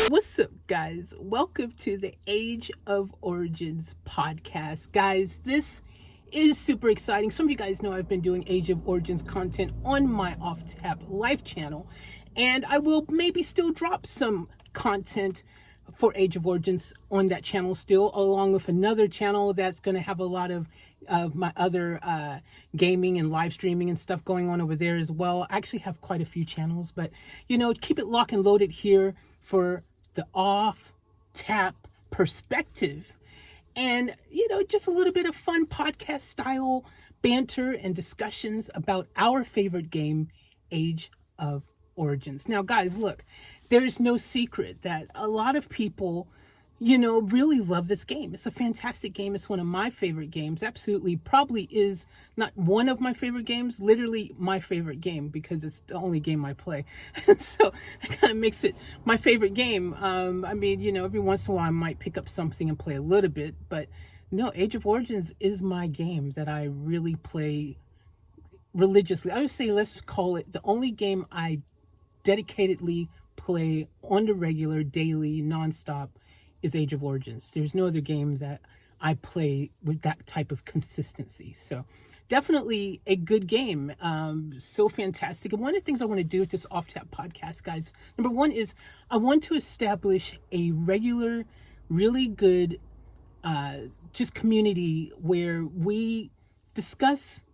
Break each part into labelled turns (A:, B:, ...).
A: What's up, guys? Welcome to the Age of Origins podcast. Guys, this is super exciting. Some of you guys know I've been doing Age of Origins content on my Off Tap Life channel, and I will maybe still drop some content for Age of Origins on that channel still, along with another channel that's going to have a lot of my other gaming and live streaming and stuff going on over there as well. I actually have quite a few channels, but keep it lock and loaded here for the Off Tap perspective, and just a little bit of fun podcast style banter and discussions about our favorite game, Age of Origins. Now, guys, look, there is no secret that a lot of people really love this game. It's a fantastic game. It's one of my favorite games. Absolutely, probably is not one of my favorite games, literally my favorite game, because it's the only game I play. So that kind of makes it my favorite game. Every once in a while I might pick up something and play a little bit, but no, Age of Origins is my game that I really play religiously. I would say, let's call it the only game I dedicatedly play on the regular, daily, nonstop, is Age of Origins. There's no other game that I play with that type of consistency. So definitely a good game. So fantastic. And one of the things I want to do with this Off Tap podcast, guys, number one is I want to establish a regular, really good just community where we discuss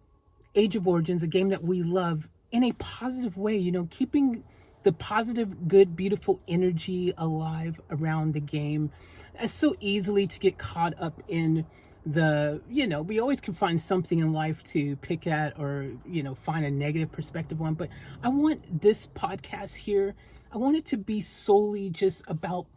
A: Age of Origins, a game that we love, in a positive way, keeping the positive, good, beautiful energy alive around the game. It's so easily to get caught up in we always can find something in life to pick at or, find a negative perspective on. But I want this podcast here, I want it to be solely just about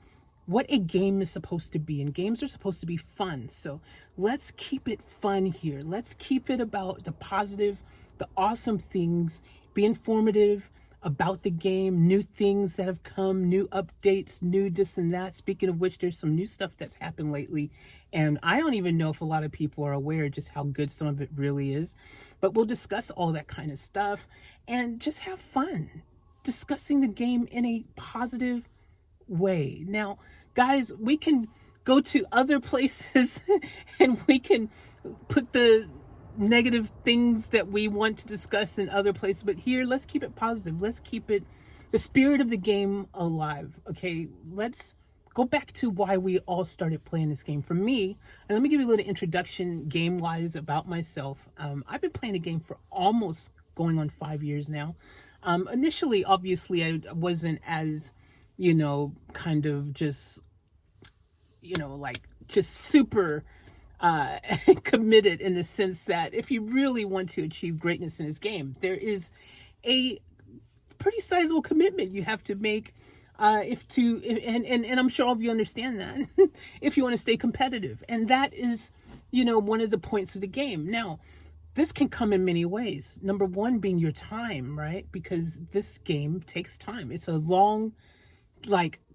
A: what a game is supposed to be. And games are supposed to be fun. So let's keep it fun here. Let's keep it about the positive, the awesome things, be informative about the game, new things that have come, new updates, new this and that. Speaking of which, there's some new stuff that's happened lately, and I don't even know if a lot of people are aware just how good some of it really is. But we'll discuss all that kind of stuff and just have fun discussing the game in a positive way. Now, guys, we can go to other places and we can put the negative things that we want to discuss in other places, but here, let's keep it positive. Let's keep it the spirit of the game alive. Okay, let's go back to why we all started playing this game. For me, and let me give you a little introduction game wise about myself. I've been playing the game for almost going on 5 years now. Initially, obviously, I wasn't as kind of just just super committed, in the sense that if you really want to achieve greatness in this game, there is a pretty sizable commitment you have to make and I'm sure all of you understand that if you want to stay competitive. And that is one of the points of the game. Now, this can come in many ways. Number one being your time, right? Because this game takes time. It's a long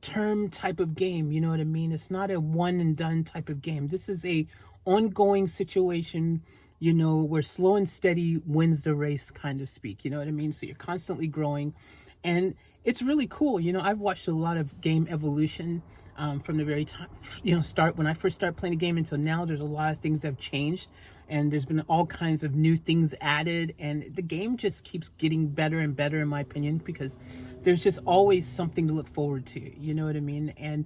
A: term type of game, you know what I mean? It's not a one and done type of game. This is a ongoing situation, where slow and steady wins the race, kind of speak, you know what I mean? So you're constantly growing, and it's really cool. I've watched a lot of game evolution from the very time, start when I first started playing the game until now. There's a lot of things that have changed, and there's been all kinds of new things added, and the game just keeps getting better and better, in my opinion, because there's just always something to look forward to, you know what I mean? And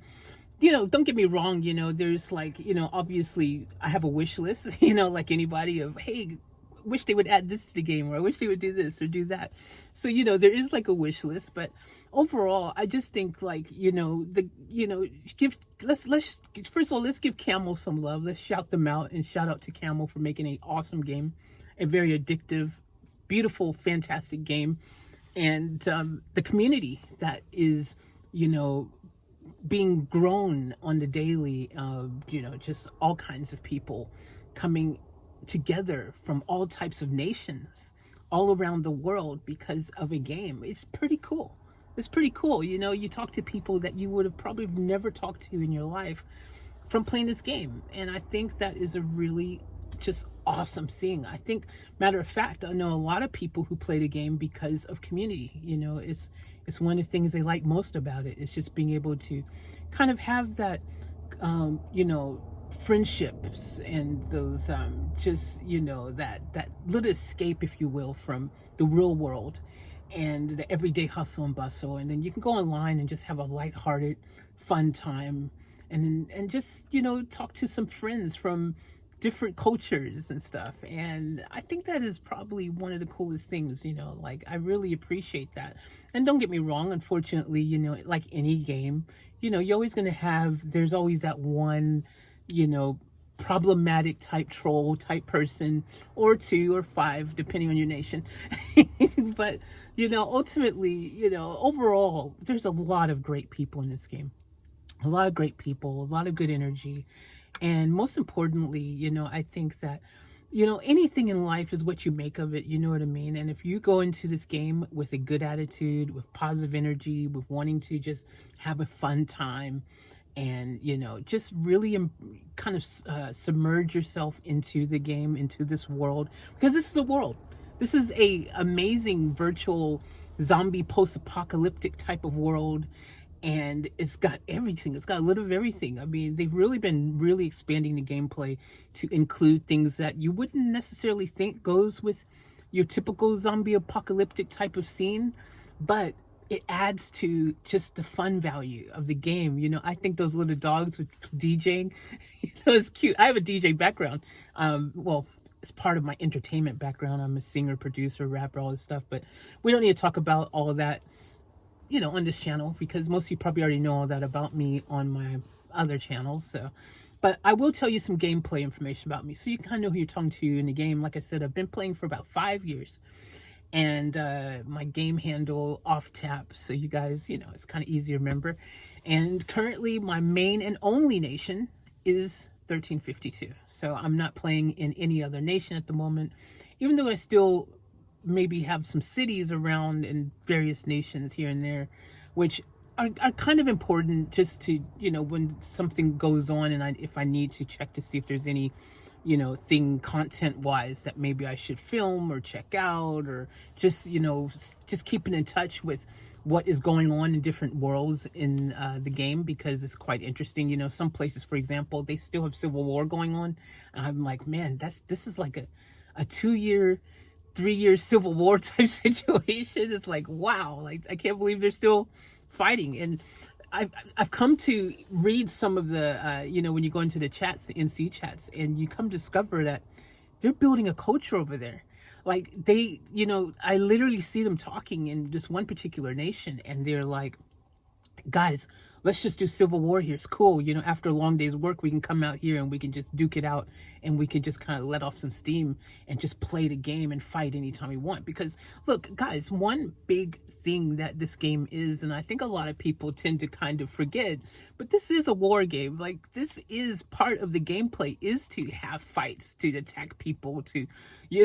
A: don't get me wrong, there's obviously I have a wish list, like anybody, of, hey, wish they would add this to the game, or I wish they would do this or do that. So, there is a wish list, but overall, I just think let's first of all, let's give Camel some love. Let's shout them out, and shout out to Camel for making an awesome game, a very addictive, beautiful, fantastic game. And the community that is, being grown on the daily, just all kinds of people coming together from all types of nations all around the world because of a game. It's pretty cool. You talk to people that you would have probably never talked to in your life from playing this game. And I think that is a really just awesome thing. I think, matter of fact, I know a lot of people who play the game because of community. It's one of the things they like most about it. It's just being able to kind of have that, friendships and those just that little escape, if you will, from the real world and the everyday hustle and bustle. And then you can go online and just have a lighthearted, fun time, and just talk to some friends from different cultures and stuff. And I think that is probably one of the coolest things. Like, I really appreciate that. And don't get me wrong, unfortunately, like any game, you're always going to have, there's always that one, problematic type troll type person, or two or five depending on your nation. But ultimately, overall, there's a lot of great people in this game, a lot of great people, a lot of good energy. And most importantly, I think that, anything in life is what you make of it. You know what I mean? And if you go into this game with a good attitude, with positive energy, with wanting to just have a fun time, and, just really kind of submerge yourself into the game, into this world, because this is a world. This is a amazing virtual zombie post-apocalyptic type of world, and it's got everything. It's got a little of everything. I mean, they've really been expanding the gameplay to include things that you wouldn't necessarily think goes with your typical zombie apocalyptic type of scene, but it adds to just the fun value of the game. I think those little dogs with DJing, it's cute. I have a DJ background. Well, it's part of my entertainment background. I'm a singer, producer, rapper, all this stuff, but we don't need to talk about all of that, on this channel, because most of you probably already know all that about me on my other channels. So, but I will tell you some gameplay information about me, so you kind of know who you're talking to in the game. Like I said, I've been playing for about 5 years, and my game handle off tap, so you guys, it's kind of easy to remember. And currently my main and only nation is 1352. So I'm not playing in any other nation at the moment, even though I still maybe have some cities around in various nations here and there, which are kind of important, just to, when something goes on, and if I need to check to see if there's any thing content wise that maybe I should film or check out, or just just keeping in touch with what is going on in different worlds in the game, because it's quite interesting. Some places, for example, they still have civil war going on, and I'm like, man, this is like a 2-year, 3-year civil war type situation. It's like, wow, like, I can't believe they're still fighting. And I've come to read some of the, when you go into the chats, the NC chats, and you come to discover that they're building a culture over there. Like, they, I literally see them talking in just one particular nation, and they're like, guys, let's just do civil war here. It's cool. After a long day's work, we can come out here and we can just duke it out, and we can just kind of let off some steam and just play the game and fight anytime we want. Because look, guys, one big thing that this game is, and I think a lot of people tend to kind of forget, but this is a war game. Like, this is part of the gameplay, is to have fights, to attack people, to,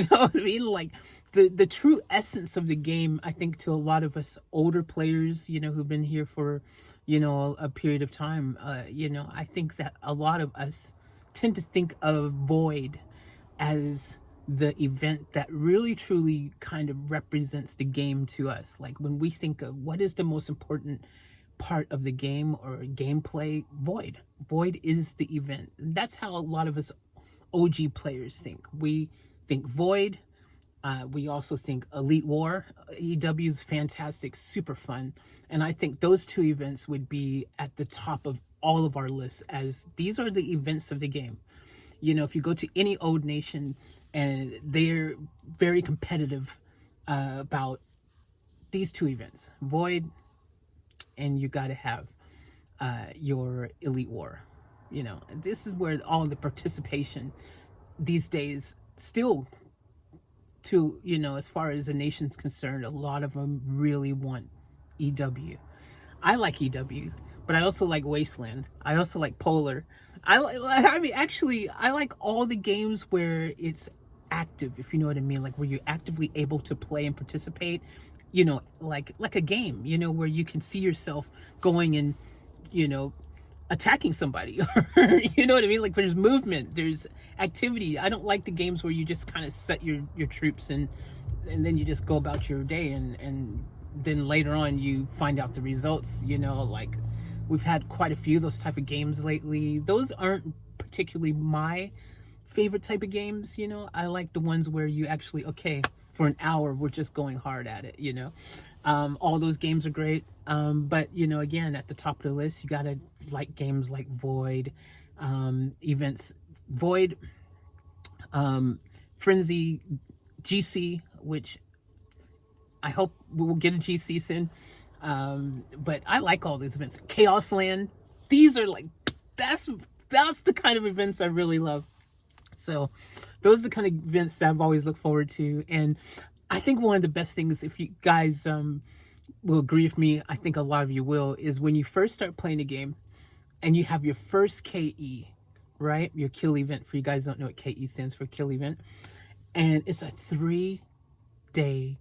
A: what I mean? Like, the true essence of the game, I think, to a lot of us older players, who've been here for, a period of time, I think that a lot of us tend to think of Void as the event that really truly kind of represents the game to us. Like, when we think of what is the most important part of the game or gameplay, Void is the event. And that's how a lot of us OG players think. We think Void. We also think Elite War. EW's fantastic, super fun. And I think those two events would be at the top of all of our lists, as these are the events of the game. If you go to any old nation, and they're very competitive about these two events, Void, and you got to have your Elite War. This is where all the participation these days still, to, as far as the nation's concerned, a lot of them really want EW. I like EW, but I also like Wasteland. I also like Polar. I mean, actually, I like all the games where it's active, if you know what I mean, like where you're actively able to play and participate, like a game, where you can see yourself going and, attacking somebody, or you know what I mean? Like there's movement, there's activity. I don't like the games where you just kind of set your troops and then you just go about your day, and then later on you find out the results. You know, like we've had quite a few of those type of games lately. Those aren't particularly my favorite type of games. You know, I like the ones where you actually, okay, for an hour we're just going hard at it. You know, all those games are great. But you know, again, at the top of the list, you gotta like games like Void, events, Void, Frenzy, GC, which I hope we will get a GC soon. But I like all these events. Chaos Land, these are like, that's the kind of events I really love. So those are the kind of events that I've always looked forward to. And I think one of the best things, if you guys will agree with me, I think a lot of you will, is when you first start playing a game and you have your first KE, right? Your kill event. For you guys don't know what KE stands for, kill event. And it's a 3-day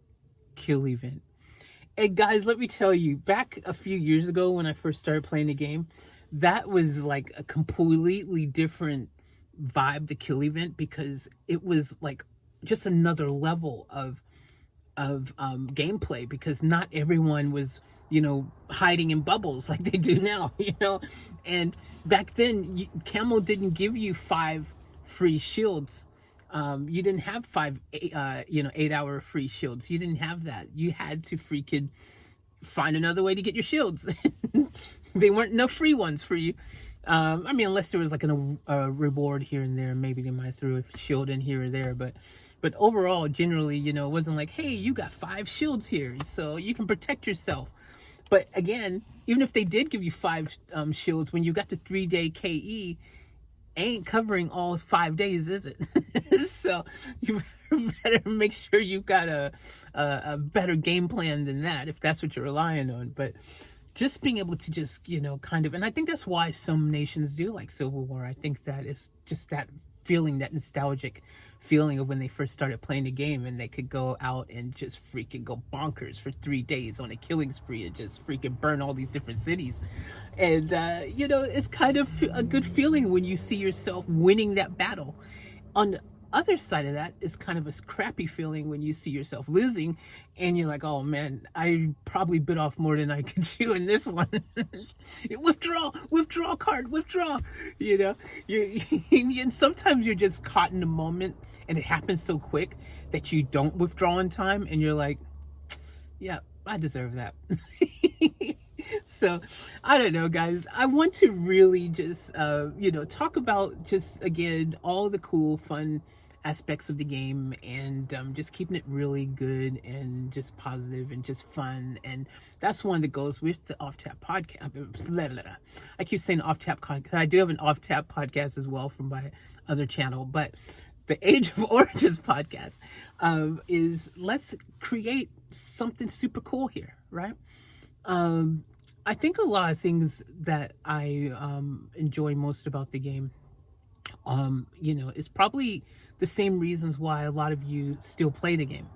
A: kill event. And guys, let me tell you, back a few years ago when I first started playing the game, that was like a completely different vibe, the kill event, because it was like just another level of gameplay, because not everyone was, you know, hiding in bubbles like they do now, you know. And back then, Camo didn't give you 5 free shields. You didn't have 5 8-hour free shields. You didn't have that. You had to freaking find another way to get your shields. They weren't no free ones for you. I mean, unless there was like a reward here and there, maybe they might throw a shield in here or there. But overall, generally, you know, it wasn't like, hey, you got 5 shields here, so you can protect yourself. But again, even if they did give you 5 shields, when you got the 3-day KE, ain't covering all 5 days, is it? So you better make sure you've got a better game plan than that, if that's what you're relying on. But just being able to just, you know, kind of, and I think that's why some nations do like Civil War. I think that it's just that feeling, that nostalgic feeling of when they first started playing the game and they could go out and just freaking go bonkers for 3 days on a killing spree and just freaking burn all these different cities. And, you know, it's kind of a good feeling when you see yourself winning that battle. On the other side of that is kind of a crappy feeling when you see yourself losing and you're like, oh man, I probably bit off more than I could chew in this one. withdraw card, withdraw. You know, and sometimes you're just caught in the moment and it happens so quick that you don't withdraw in time and you're like, yeah, I deserve that. So I don't know, guys. I want to really just you know, talk about just, again, all the cool fun aspects of the game, and just keeping it really good and just positive and just fun. And that's one that goes with the Off Tap podcast. Blah, blah, blah. I keep saying Off Tap because I do have an Off Tap podcast as well from my other channel, but the Age of Origins podcast is, let's create something super cool here, right? I think a lot of things that I enjoy most about the game, you know, is probably the same reasons why a lot of you still play the game.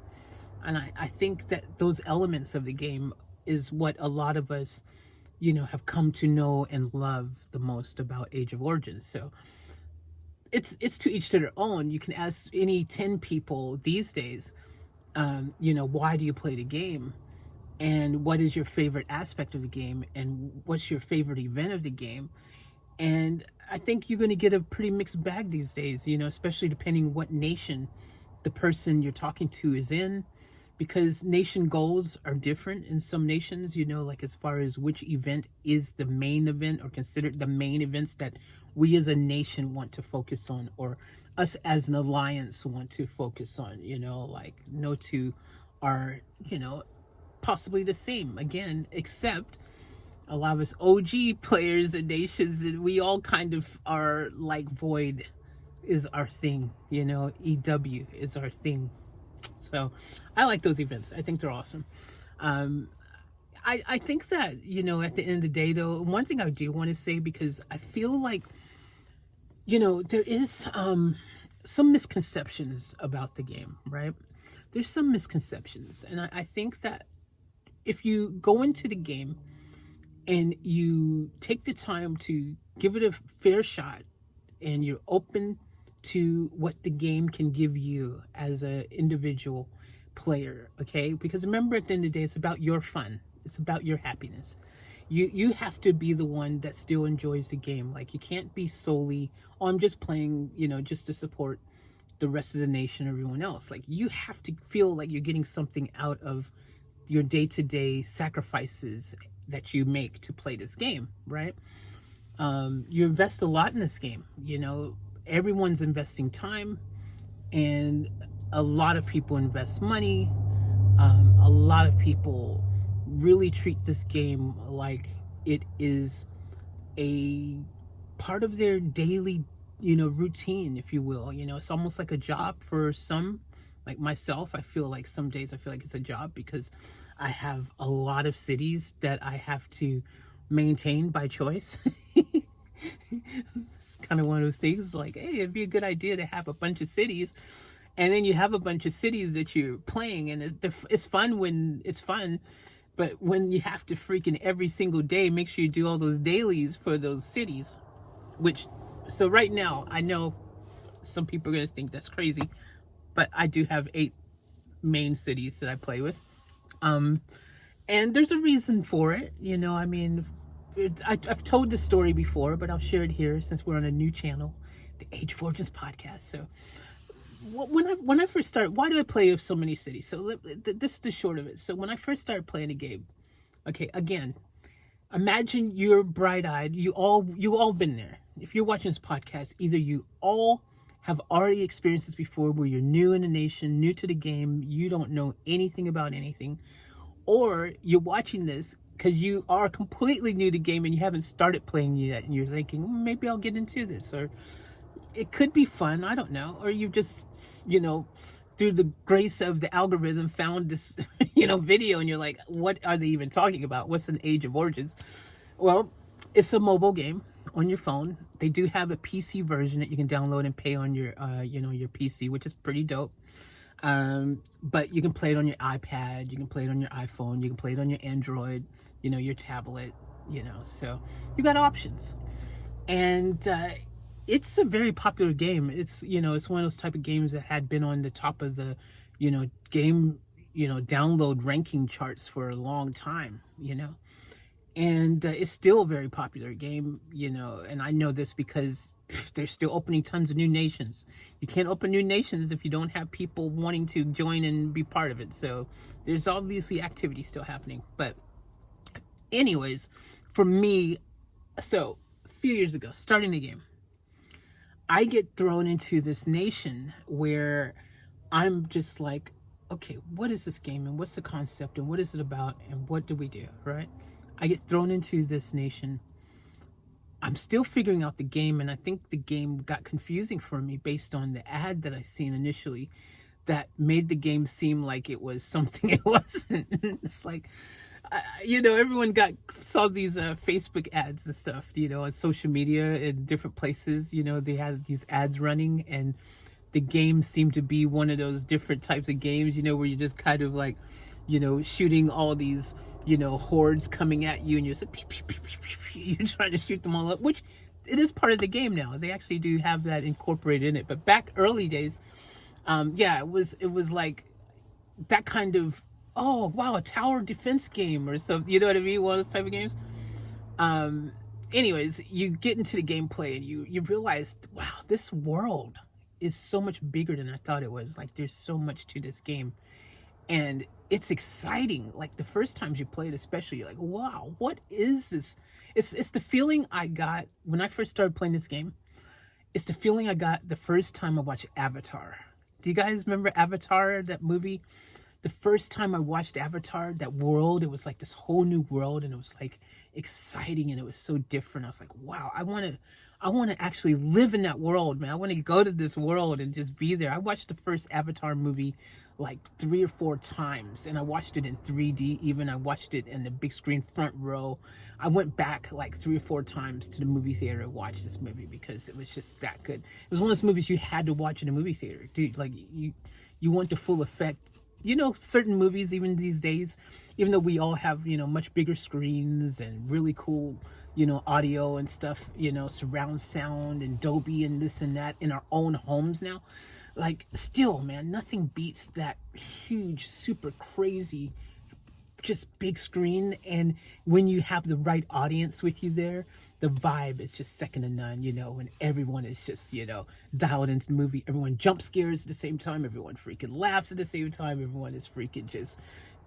A: And I think that those elements of the game is what a lot of us, you know, have come to know and love the most about Age of Origins. So it's to each to their own. You can ask any 10 people these days, you know, why do you play the game? And what is your favorite aspect of the game? And what's your favorite event of the game? And I think you're going to get a pretty mixed bag these days, you know, especially depending what nation the person you're talking to is in, because nation goals are different in some nations, you know, like as far as which event is the main event or considered the main events that we as a nation want to focus on, or us as an alliance want to focus on, you know, like no two are, you know, possibly the same again, except a lot of us OG players and nations, and we all kind of are like Void is our thing, you know, EW is our thing. So I like those events. I think they're awesome. I think that, you know, at the end of the day, though, one thing I do want to say, because I feel like, you know, there is some misconceptions about the game, right? There's some misconceptions. And I think that if you go into the game and you take the time to give it a fair shot, and you're open to what the game can give you as an individual player, okay? Because remember, at the end of the day, it's about your fun. It's about your happiness. You have to be the one that still enjoys the game. Like, you can't be solely, oh, I'm just playing, just to support the rest of the nation, everyone else. Like, you have to feel like you're getting something out of your day-to-day sacrifices that you make to play this game, right? You invest a lot in this game. Everyone's investing time, and a lot of people invest money. A lot of people really treat this game like it is a part of their daily, routine, if you will. It's almost like a job for some. Like myself, I feel like some days I feel like it's a job, because I have a lot of cities that I have to maintain by choice. It's kind of one of those things, like, hey, it'd be a good idea to have a bunch of cities, and then you have a bunch of cities that you're playing, and it's fun when it's fun, but when you have to freaking every single day make sure you do all those dailies for those cities, so right now, I know some people are going to think that's crazy, but I do have 8 main cities that I play with. And there's a reason for it. I've told this story before, but I'll share it here since we're on a new channel, the Age of Origins podcast. So when I first started, why do I play with so many cities? So this is the short of it. So when I first started playing the game, okay, again, imagine you're bright-eyed. You all been there. If you're watching this podcast, either you all have already experienced this before, where you're new in the nation, new to the game, you don't know anything about anything, or you're watching this because you are completely new to the game and you haven't started playing yet, and you're thinking, maybe I'll get into this, or it could be fun, I don't know, or you just, through the grace of the algorithm, found this, video, and you're like, what are they even talking about? What's an Age of Origins? Well, it's a mobile game on your phone. They do have a PC version that you can download and pay on your, your PC, which is pretty dope. But you can play it on your iPad, you can play it on your iPhone, you can play it on your Android, your tablet, so you got options. And it's a very popular game. It's, it's one of those type of games that had been on the top of the, game, download ranking charts for a long time, and it's still a very popular game, and I know this because they're still opening tons of new nations. You can't open new nations if you don't have people wanting to join and be part of it. So there's obviously activity still happening. But anyways, for me, so a few years ago, starting the game, I get thrown into this nation where I'm just like, okay, what is this game, and what's the concept, and what is it about, and what do we do, right? I get thrown into this nation. I'm still figuring out the game, and I think the game got confusing for me based on the ad that I seen initially that made the game seem like it was something it wasn't. It's like, everyone saw these Facebook ads and stuff, on social media and different places. They had these ads running, and the game seemed to be one of those different types of games, where you're just kind of like, shooting all these, hordes coming at you, and you're like, you're trying to shoot them all up, which it is part of the game now. They actually do have that incorporated in it. But back early days, it was like that kind of, oh wow, a tower defense game or something, you know what I mean? One of those type of games. Anyways, you get into the gameplay and you realize, wow, this world is so much bigger than I thought it was. Like, there's so much to this game, and it's exciting. Like, the first times you play it, especially, you're like, wow, what is this? It's the feeling I got when I first started playing this game. It's the feeling I got the first time I watched Avatar. Do you guys remember Avatar, that movie? The first time I watched Avatar, that world, it was like this whole new world, and it was like exciting, and it was so different. I was like, wow, I want to actually live in that world, man. I want to go to this world and just be there. I watched the first Avatar movie like 3 or 4 times, and I watched it in 3D. Even I watched it in the big screen front row. I went back like 3 or 4 times to the movie theater to watch this movie because it was just that good. It was one of those movies you had to watch in a movie theater, dude. Like, you want the full effect certain movies, even these days, even though we all have, much bigger screens and really cool, audio and stuff, surround sound and Dolby and this and that in our own homes now, like, still, man, nothing beats that huge, super crazy, just big screen. And when you have the right audience with you there, the vibe is just second to none, when everyone is just, dialed into the movie. Everyone jump scares at the same time, everyone freaking laughs at the same time, everyone is freaking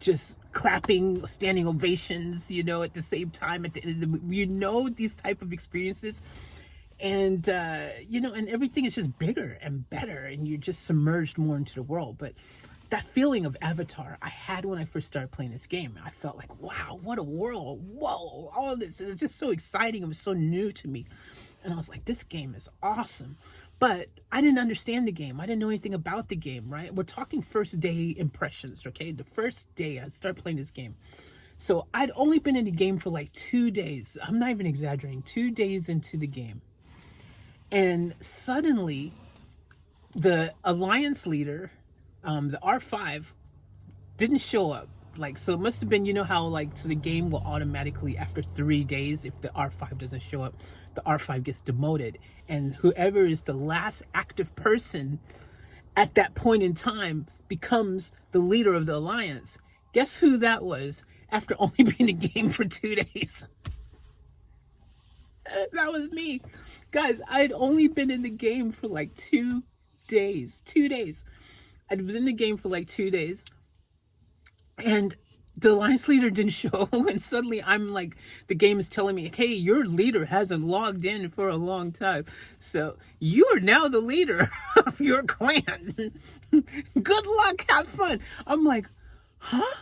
A: just clapping, standing ovations, at the same time at the end of the movie. These type of experiences. And and everything is just bigger and better, and you're just submerged more into the world. But that feeling of Avatar I had when I first started playing this game. I felt like, wow, what a world. Whoa, all of this. It was just so exciting. It was so new to me. And I was like, this game is awesome. But I didn't understand the game. I didn't know anything about the game, right? We're talking first day impressions, okay? The first day I started playing this game. So I'd only been in the game for like 2 days. I'm not even exaggerating. 2 days into the game. And suddenly, the Alliance leader, the R5, didn't show up. Like, so it must have been, how, like, so the game will automatically, after 3 days, if the R5 doesn't show up, the R5 gets demoted. And whoever is the last active person at that point in time becomes the leader of the Alliance. Guess who that was after only being in the game for 2 days? That was me. Guys, I'd only been in the game for like 2 days. 2 days. I was in the game for like 2 days. And the Alliance leader didn't show. And suddenly I'm like, the game is telling me, hey, your leader hasn't logged in for a long time. So you are now the leader of your clan. Good luck. Have fun. I'm like, huh?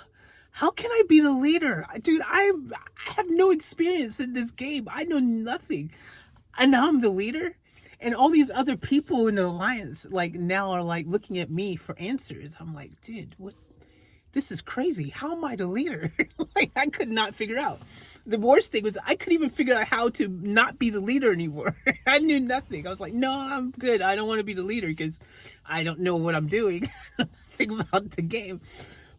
A: How can I be the leader? Dude, I have no experience in this game. I know nothing. And now I'm the leader? And all these other people in the Alliance, like, now are, like, looking at me for answers. I'm like, dude, what? This is crazy. How am I the leader? Like, I could not figure out. The worst thing was I couldn't even figure out how to not be the leader anymore. I knew nothing. I was like, no, I'm good. I don't want to be the leader because I don't know what I'm doing. Think about the game.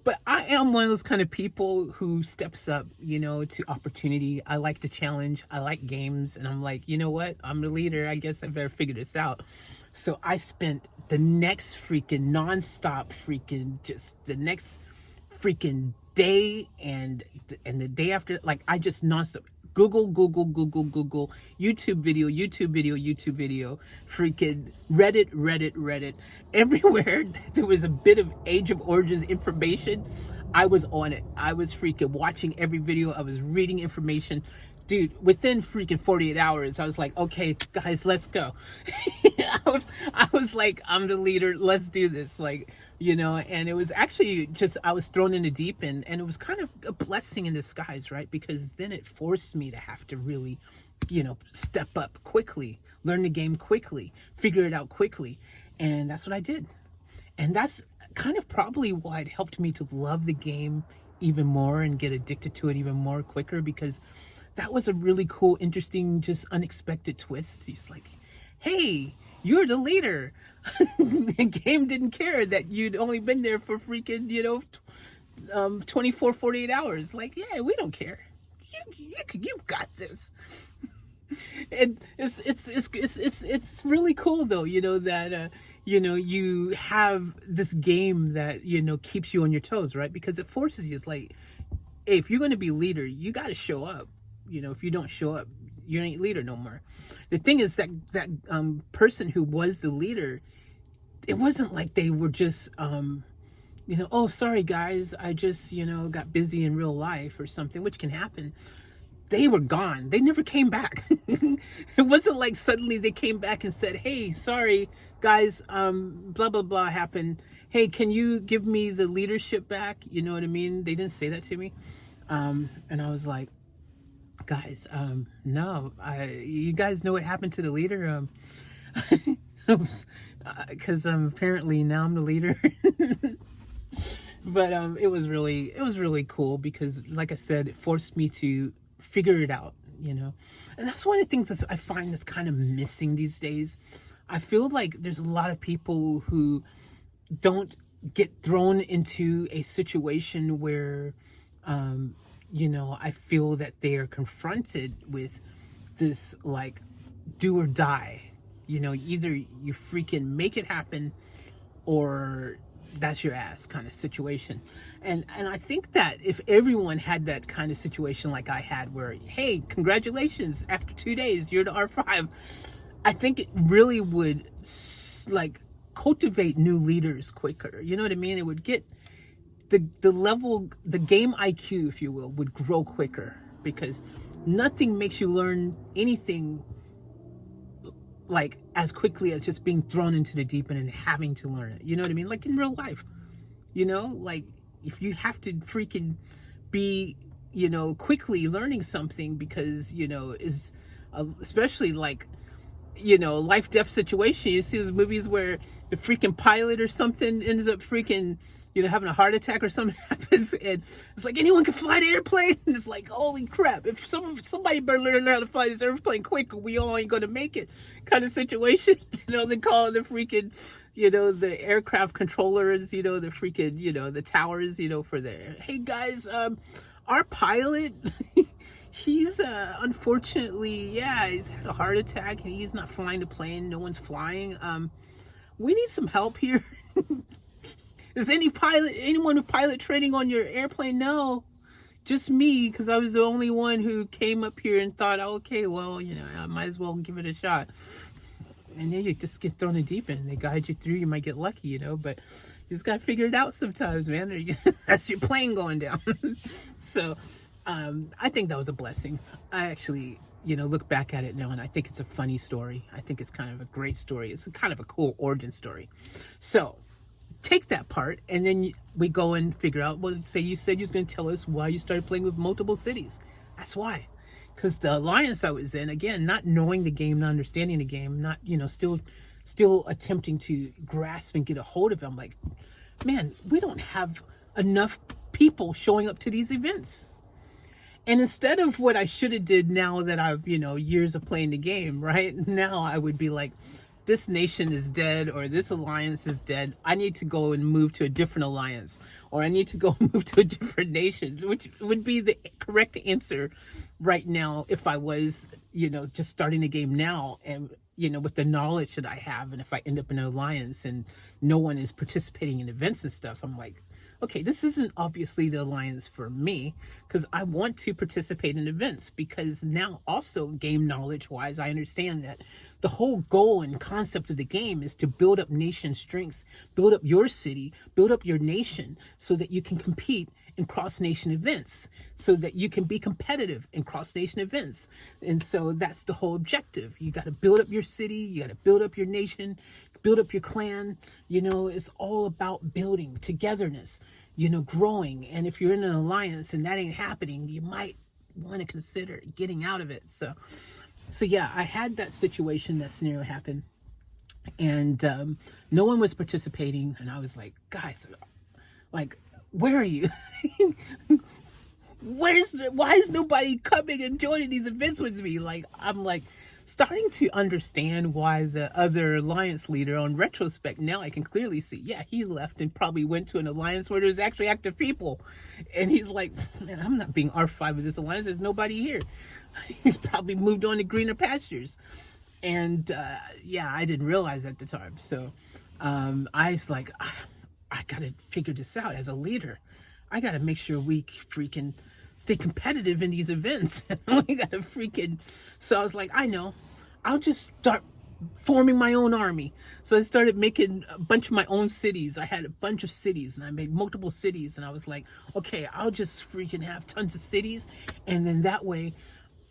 A: But I am one of those kind of people who steps up, to opportunity. I like the challenge. I like games. And I'm like, you know what? I'm the leader. I guess I better figure this out. So I spent the next freaking nonstop just the next freaking day and the day after, like, I just nonstop. Google, YouTube video, freaking Reddit. Everywhere there was a bit of Age of Origins information, I was on it. I was freaking watching every video. I was reading information. Dude, within freaking 48 hours, I was like, okay, guys, let's go. I was like, I'm the leader. Let's do this. Like, and it was actually just, I was thrown in the deep end, and it was kind of a blessing in disguise, right? Because then it forced me to have to really, step up quickly, learn the game quickly, figure it out quickly. And that's what I did. And that's kind of probably why it helped me to love the game even more and get addicted to it even more quicker, because that was a really cool, interesting, just unexpected twist. Just like, hey, you're the leader. The game didn't care that you'd only been there for freaking, 48 hours. Like, yeah, we don't care. You've got this. And it's really cool though, that you have this game that keeps you on your toes, right? Because it forces you. It's like, hey, if you're going to be leader, you got to show up. If you don't show up, you ain't leader no more. The thing is that person who was the leader, it wasn't like they were just oh, sorry guys, I just got busy in real life or something, which can happen. They were gone. They never came back. It wasn't like suddenly they came back and said, hey, sorry guys, blah blah blah happened. Hey, can you give me the leadership back? You know what I mean? They didn't say that to me. And I was like, guys, no, you guys know what happened to the leader? Because apparently now I'm the leader. But it was really cool because, like I said, it forced me to figure it out, and that's one of the things that I find that's kind of missing these days. I feel like there's a lot of people who don't get thrown into a situation where, I feel that they are confronted with this like do or die. Either you freaking make it happen or that's your ass kind of situation. And I think that if everyone had that kind of situation like I had where, hey, congratulations, after 2 days, you're the R5, I think it really would like cultivate new leaders quicker. You know what I mean? It would get the level, the game IQ, if you will, would grow quicker because nothing makes you learn anything like as quickly as just being thrown into the deep end and having to learn it. You know what I mean? Like in real life, like if you have to freaking be, quickly learning something because, is especially like, life death situation. You see those movies where the freaking pilot or something ends up freaking, having a heart attack or something happens, and it's like anyone can fly the airplane. And it's like, holy crap! If somebody better learn how to fly this airplane quick, or we all ain't gonna make it, kind of situation. They call the freaking, the aircraft controllers, the freaking, the towers, for the hey guys, our pilot. He's unfortunately, he's had a heart attack and he's not flying the plane. No one's flying. We need some help here. Is anyone with pilot training on your airplane? No, just me, because I was the only one who came up here and thought, okay, well, I might as well give it a shot. And then you just get thrown in the deep end. They guide you through. You might get lucky, but you just got to figure it out sometimes, man. That's your plane going down. So I think that was a blessing. I actually, look back at it now and I think it's a funny story. I think it's kind of a great story. It's kind of a cool origin story. So take that part and then we go and figure out, well, say you said you was going to tell us why you started playing with multiple cities. That's why. Because the alliance I was in, again, not knowing the game, not understanding the game, not, still attempting to grasp and get a hold of it. I'm like, man, we don't have enough people showing up to these events. And instead of what I should have did now that I've, years of playing the game, right? Now I would be like, this nation is dead or this alliance is dead. I need to go and move to a different alliance or I need to go move to a different nation, which would be the correct answer right now if I was, just starting the game now and, with the knowledge that I have. And if I end up in an alliance and no one is participating in events and stuff, I'm like, okay, this isn't obviously the alliance for me because I want to participate in events because now also game knowledge wise, I understand that the whole goal and concept of the game is to build up nation strength, build up your city, build up your nation so that you can compete in cross-nation events, so that you can be competitive in cross-nation events. And so that's the whole objective. You got to build up your city, you got to build up your nation, build up your clan. It's all about building togetherness, growing. And if you're in an alliance and that ain't happening, you might want to consider getting out of it. So yeah, I had that situation, that scenario happen, and no one was participating. And I was like, guys, like, where are you? Why is nobody coming and joining these events with me? Like, I'm like starting to understand why the other alliance leader, on retrospect now I can clearly see, yeah, he left and probably went to an alliance where there's actually active people. And he's like, man, I'm not being R5 of this alliance. There's nobody here. He's probably moved on to greener pastures. And I didn't realize at the time. So I was like, I got to figure this out as a leader. I got to make sure we freaking stay competitive in these events. We got to freaking... So I was like, I know. I'll just start forming my own army. So I started making a bunch of my own cities. I had a bunch of cities and I made multiple cities. And I was like, okay, I'll just freaking have tons of cities. And then that way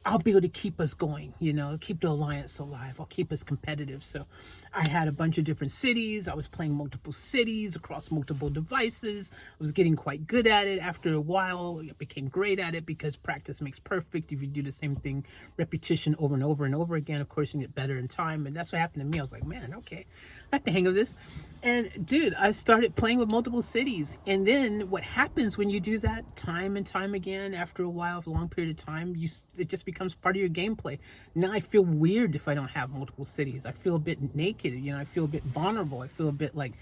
A: I'll be able to keep us going, keep the alliance alive. I'll keep us competitive. So I had a bunch of different cities. I was playing multiple cities across multiple devices. I was getting quite good at it. After a while, I became great at it because practice makes perfect. If you do the same thing, repetition over and over and over again, of course, you get better in time. And that's what happened to me. I was like, man, okay, I got the hang of this. And dude, I started playing with multiple cities. And then what happens when you do that time and time again, after a while, for a long period of time, it just becomes part of your gameplay. Now I feel weird if I don't have multiple cities. I feel a bit naked, I feel a bit vulnerable. I feel a bit like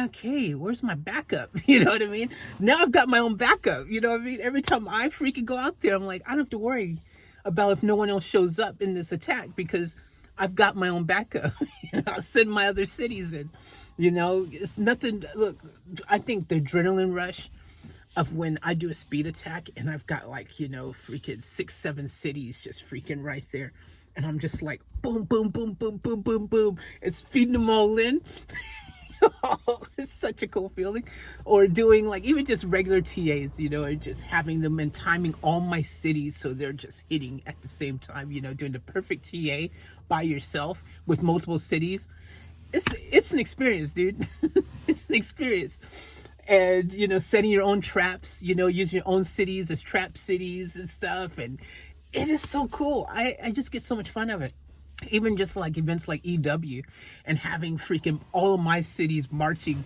A: Okay, where's my backup? You know what I mean? Now I've got my own backup. You know what I mean? Every time I freaking go out there, I'm like, I don't have to worry about if no one else shows up in this attack because I've got my own backup. I'll send my other cities in. It's nothing. Look, I think the adrenaline rush of when I do a speed attack and I've got like, freaking 6, 7 cities just freaking right there. And I'm just like, boom, boom, boom, boom, boom, boom, boom. It's feeding them all in. It's such a cool feeling. Or doing like even just regular TAs, or just having them and timing all my cities so they're just hitting at the same time, doing the perfect TA by yourself with multiple cities. It's an experience, dude. It's an experience. And, setting your own traps, using your own cities as trap cities and stuff. And it is so cool. I just get so much fun of it. Even just like events like EW and having freaking all of my cities marching,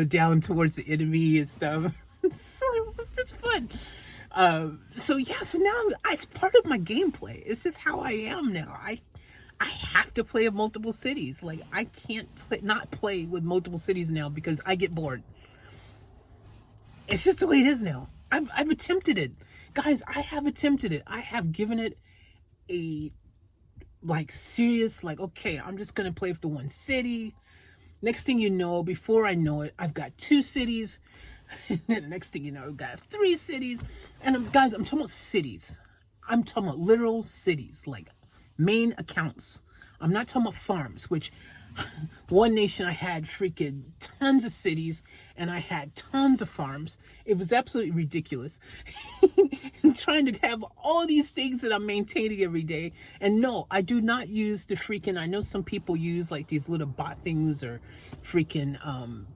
A: down towards the enemy and stuff. It's fun. So now it's part of my gameplay. It's just how I am now. I have to play with multiple cities. Like I can't not play with multiple cities now because I get bored. It's just the way it is now. I've attempted it. Guys, I have attempted it. I have given it a serious, okay, I'm just going to play with the one city. Next thing you know, before I know it, I've got 2 cities. And then next thing you know, I've got 3 cities. And guys, I'm talking about cities. I'm talking about literal cities, like main accounts. I'm not talking about farms, which one nation I had freaking tons of cities and I had tons of farms. It was absolutely ridiculous. Trying to have all these things that I'm maintaining every day. And no, I do not use the freaking, I know some people use like these little bot things or freaking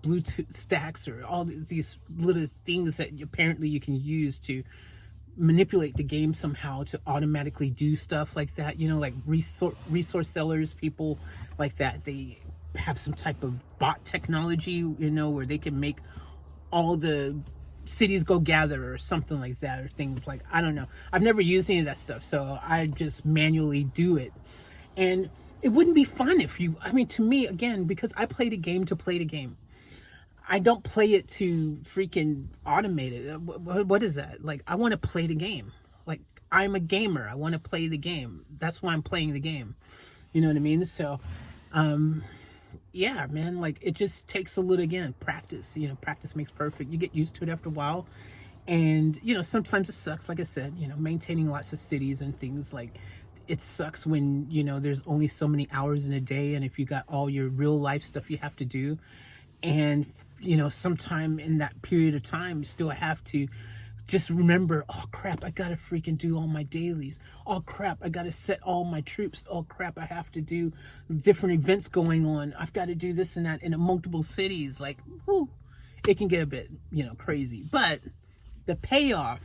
A: Bluetooth stacks or all these little things that apparently you can use to manipulate the game somehow to automatically do stuff like that, like resource sellers, people like that. They have some type of bot technology, where they can make all the cities go gather or something like that, or things like, I don't know. I've never used any of that stuff, so I just manually do it. And it wouldn't be fun if to me, again, because I play the game to play the game. I don't play it to freaking automate it. What is that? Like, I want to play the game. Like, I'm a gamer. I want to play the game. That's why I'm playing the game. You know what I mean? So, yeah, man, like, it just takes a little, again, practice. Practice makes perfect. You get used to it after a while. And, sometimes it sucks, like I said, maintaining lots of cities and things like, it sucks when, there's only so many hours in a day. And if you got all your real life stuff you have to do. And sometime in that period of time, you still have to just remember, oh crap, I gotta freaking do all my dailies. Oh crap, I gotta set all my troops. Oh crap, I have to do different events going on. I've got to do this and that in multiple cities. Like, whew, it can get a bit, crazy. But the payoff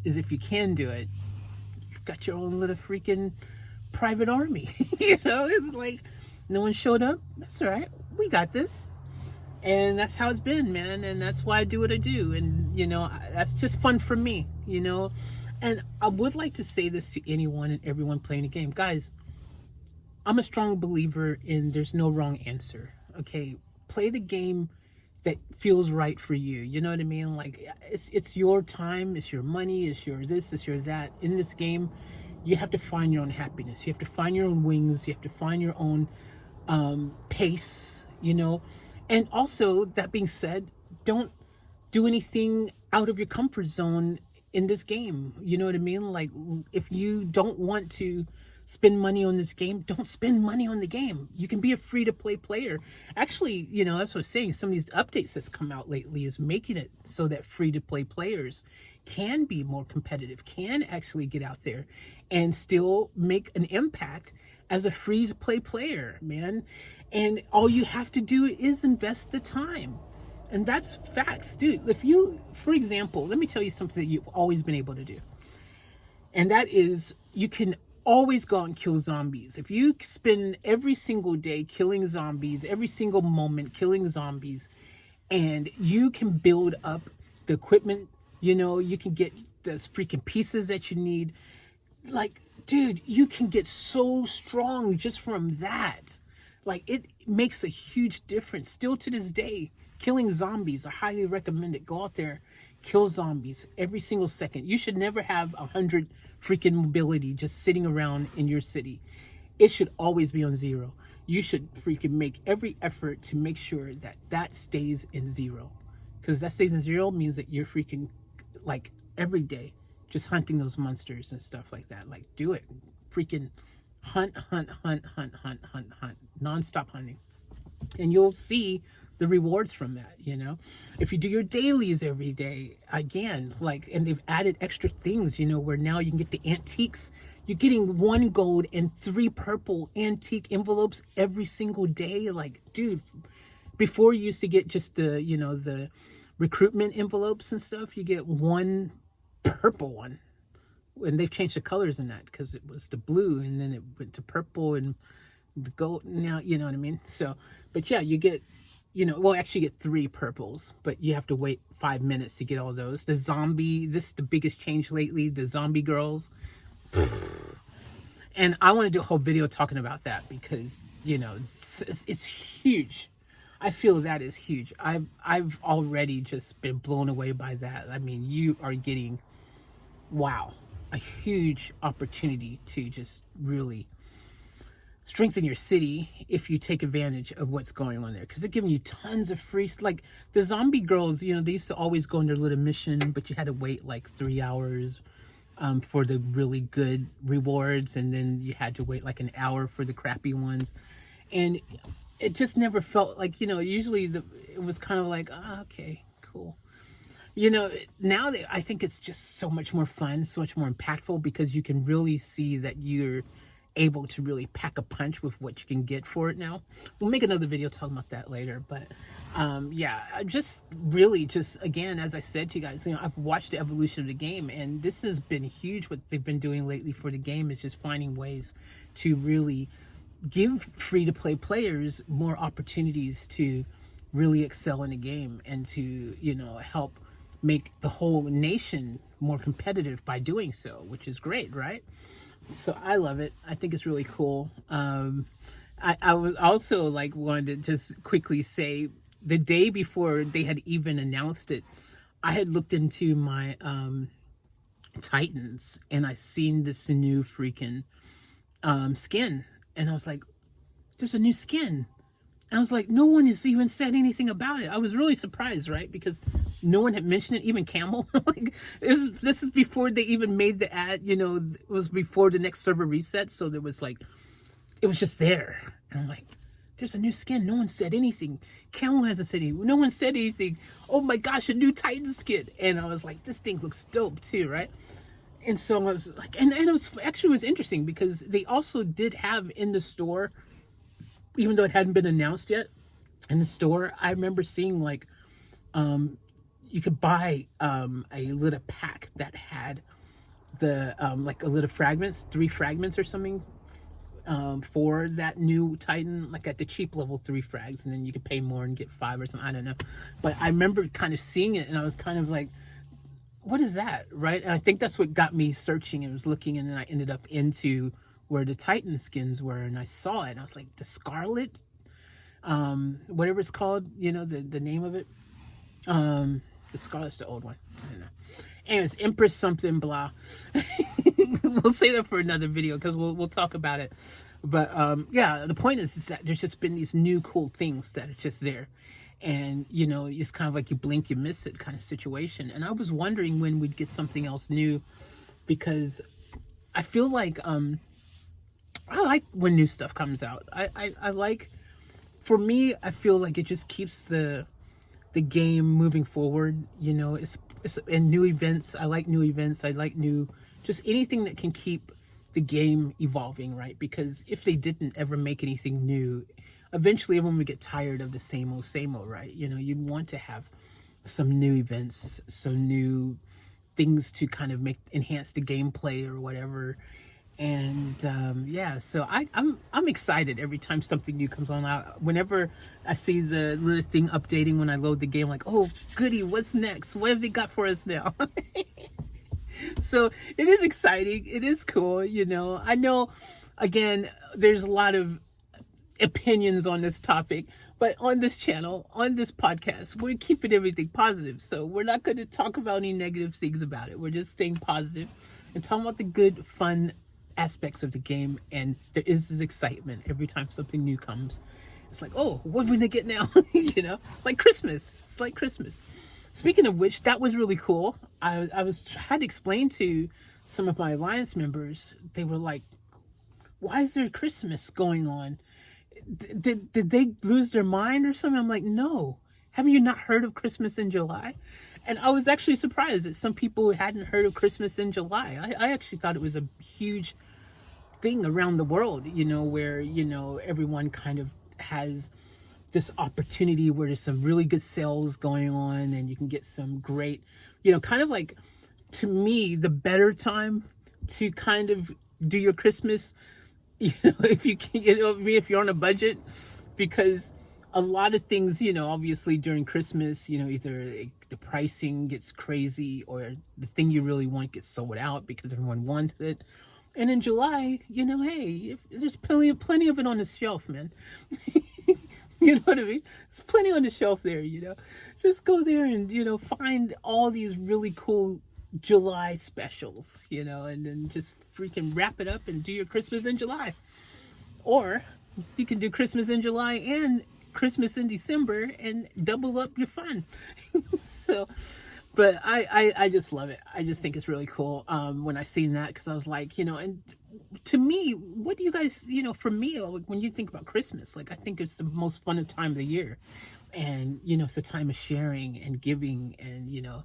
A: is if you can do it, you've got your own little freaking private army. It's like, no one showed up. That's all right. We got this. And that's how it's been, man. And that's why I do what I do. And, that's just fun for me, And I would like to say this to anyone and everyone playing the game. Guys, I'm a strong believer in there's no wrong answer. Okay? Play the game that feels right for you. You know what I mean? Like, it's your time, it's your money, it's your this, it's your that. In this game, you have to find your own happiness. You have to find your own wings. You have to find your own pace, And also, that being said, don't do anything out of your comfort zone in this game. You know what I mean? Like, if you don't want to spend money on this game, don't spend money on the game. You can be a free-to-play player. Actually, that's what I was saying. Some of these updates that's come out lately is making it so that free-to-play players can be more competitive, can actually get out there and still make an impact as a free-to-play player, man. And all you have to do is invest the time. And that's facts, dude. If you, for example, let me tell you something that you've always been able to do. And that is, you can always go out and kill zombies. If you spend every single day killing zombies, every single moment killing zombies, and you can build up the equipment, you can get those freaking pieces that you need. Like, dude, you can get so strong just from that. Like, it makes a huge difference still to this day. Killing zombies, I highly recommend it. Go out there, kill zombies every single second. You should never have 100 freaking mobility just sitting around in your city. It should always be on 0. You should freaking make every effort to make sure that that stays in 0. Because that stays in 0 means that you're freaking, like, every day just hunting those monsters and stuff like that. Like, do it. Freaking hunt, non-stop hunting. And you'll see the rewards from that, you know. If you do your dailies every day, again, like, and they've added extra things, you know, where now you can get the antiques. You're getting 1 gold and 3 purple antique envelopes every single day. Like, dude, before you used to get just the, you know, the recruitment envelopes and stuff, you get 1 purple one. And they've changed the colors in that because it was the blue and then it went to purple and the gold. Now, you know what I mean? So, but yeah, you get, you know, well, actually you get 3 purples, but you have to wait 5 minutes to get all those. The zombie, this is the biggest change lately, the zombie girls. And I want to do a whole video talking about that because, you know, it's huge. I feel that is huge. I've already just been blown away by that. I mean, you are getting, wow, a huge opportunity to just really strengthen your city if you take advantage of what's going on there, because they're giving you tons of free, like the zombie girls, you know, they used to always go on their little mission, but you had to wait like 3 hours for the really good rewards, and then you had to wait like an hour for the crappy ones, and it just never felt like, you know, usually it was kind of like, oh, okay, cool. You know, now I think it's just so much more fun, so much more impactful, because you can really see that you're able to really pack a punch with what you can get for it now. We'll make another video talking about that later, but yeah, I just really just, again, as I said to you guys, you know, I've watched the evolution of the game, and this has been huge. What they've been doing lately for the game is just finding ways to really give free-to-play players more opportunities to really excel in the game and to, you know, help make the whole nation more competitive by doing so, which is great, right? So I love it. I think it's really cool. I was also like wanted to just quickly say, the day before they had even announced it, I had looked into my Titans, and I seen this new freaking skin, and I was like, there's a new skin. I was like, no one has even said anything about it. I was really surprised, right? Because no one had mentioned it, even Camel. Like, this is before they even made the ad, you know, it was before the next server reset. So there was like, it was just there. And I'm like, there's a new skin. No one said anything. Camel hasn't said anything. No one said anything. Oh my gosh, a new Titan skin. And I was like, this thing looks dope too, right? And so I was like, and it was actually, it was interesting because they also did have in the store, even though it hadn't been announced yet, in the store, I remember seeing like, you could buy a little pack that had the like a little fragments, 3 fragments or something, for that new Titan, like at the cheap level 3 frags, and then you could pay more and get 5 or something. I don't know, but I remember kind of seeing it, and I was kind of like, what is that, right? And I think that's what got me searching and was looking, and then I ended up into where the Titan skins were, and I saw it, and I was like, the Scarlet, whatever it's called, you know, the name of it, the Scarlet's the old one, I don't know. Anyways, Empress something blah. We'll save that for another video because we'll talk about it. But yeah, the point is that there's just been these new cool things that are just there, and you know, it's kind of like you blink, you miss it kind of situation. And I was wondering when we'd get something else new, because I feel like I like when new stuff comes out. I like, for me, I feel like it just keeps the game moving forward. You know, it's and new events. I like new events. I like new, just anything that can keep the game evolving, right? Because if they didn't ever make anything new, eventually everyone would get tired of the same old, right? You know, you'd want to have some new events, some new things to kind of enhance the gameplay or whatever. And yeah, so I'm excited every time something new comes on. Whenever I see the little thing updating when I load the game, like, oh goody, what's next? What have they got for us now? So it is exciting. It is cool. You know, I know, again, there's a lot of opinions on this topic, But on this channel, on this podcast, we're keeping everything positive. So we're not going to talk about any negative things about it. We're just staying positive and talking about the good, fun aspects of the game. And there is this excitement every time something new comes. It's like, oh, what are we gonna get now? You know, like Christmas. It's like Christmas. Speaking of which, that was really cool. Had to explain to some of my alliance members. They were like, "Why is there Christmas going on? Did they lose their mind or something?" I'm like, "No. Haven't you not heard of Christmas in July?" And I was actually surprised that some people hadn't heard of Christmas in July. I actually thought it was a huge thing around the world, you know, where, you know, everyone kind of has this opportunity where there's some really good sales going on and you can get some great, you know, kind of like, to me, the better time to kind of do your Christmas, you know, if you can, you know, if you're on a budget, because a lot of things, you know, obviously during Christmas, you know, either the pricing gets crazy or the thing you really want gets sold out because everyone wants it. And in July, you know, hey, there's plenty of it on the shelf, man. You know what I mean? There's plenty on the shelf there, you know. Just go there and, you know, find all these really cool July specials, you know, and then just freaking wrap it up and do your Christmas in July. Or you can do Christmas in July and Christmas in December and double up your fun. So, but I just love it. I just think it's really cool when I seen that, because I was like, you know, and to me, what do you guys, you know, for me, like, when you think about Christmas, like, I think it's the most fun time of the year. And, you know, it's a time of sharing and giving and, you know,